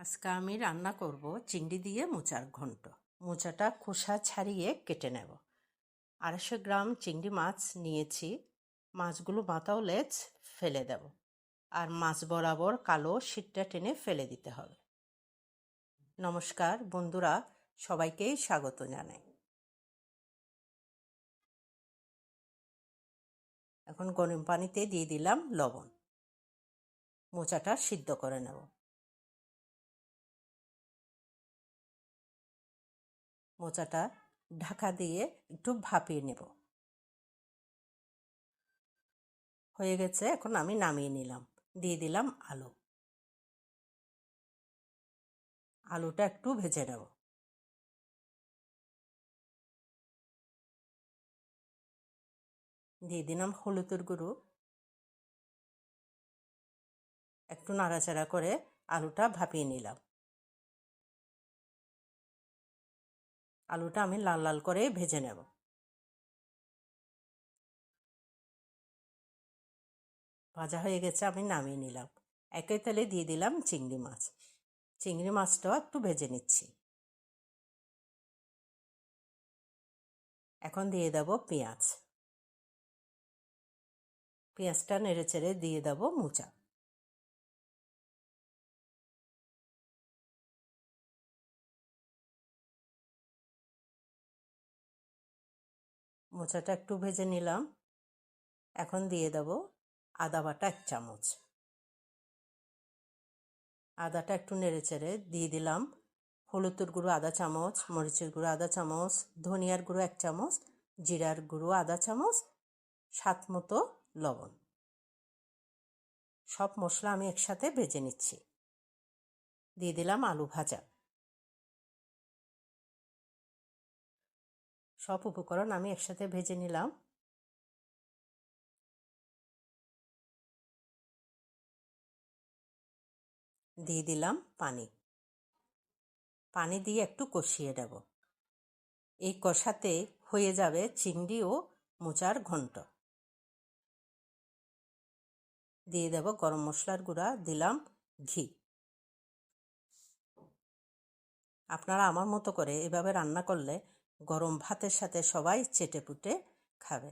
আজকে আমি রান্না করব চিংড়ি দিয়ে মোচার ঘন্ট। মোচাটা খোসা ছাড়িয়ে কেটে নেব। 250 গ্রাম চিংড়ি মাছ নিয়েছি। মাছগুলো মাথা ও লেজ ফেলে দেব, আর মাছ বরাবর কালো শিটটা টেনে ফেলে দিতে হবে। নমস্কার বন্ধুরা, সবাইকেই স্বাগত জানাই। এখন গরম পানিতে দিয়ে দিলাম লবণ। মোচাটা সিদ্ধ করে নেব। মোচাটা ঢাকা দিয়ে একটু ভাপিয়ে নেব। হয়ে গেছে, এখন আমি নামিয়ে নিলাম। দিয়ে দিলাম আলু। আলুটা একটু ভেজে নেব। দিয়ে দিলাম হলুদের গুঁড়ো। একটু নাড়াচাড়া করে আলুটা ভাপিয়ে নিলাম। আলুটা আমি লাল লাল করে ভেজে নেব। ভাজা হয়ে গেছে, আমি নামিয়ে নিলাম। একই তেলে দিয়ে দিলাম চিংড়ি মাছ। চিংড়ি মাছটাও একটু ভেজে নিচ্ছি। এখন দিয়ে দেব পেঁয়াজ। পেঁয়াজটা নেড়ে চেড়ে দিয়ে দেব মোচা। মোচাটা একটু ভেজে নিলাম। এখন দিয়ে দেব আদা বাটা 1 চামচ। আদাটা একটু নেড়ে চেড়ে দিয়ে দিলাম হলুদের গুঁড়ো আধা চামচ, মরিচের গুঁড়ো আধা চামচ, ধনিয়ার গুঁড়ো 1 চামচ, জিরার গুঁড়ো আধা চামচ, স্বাদ মতো লবণ। সব মশলা আমি একসাথে ভেজে নিচ্ছি। দিয়ে দিলাম আলু ভাজা। সব উপকরণ আমি একসাথে ভেজে নিলাম। দিয়ে দিলাম পানি। পানি দিয়ে একটু কষিয়ে নেব। এই কষাতে হয়ে যাবে চিংড়ি ও মোচার ঘন্ট। দিয়ে দেব গরম মশলার গুঁড়া, দিলাম ঘি। আপনারা আমার মতো করে এভাবে রান্না করলে গরম ভাতের সাথে সবাই চেটেপুটে খাবে।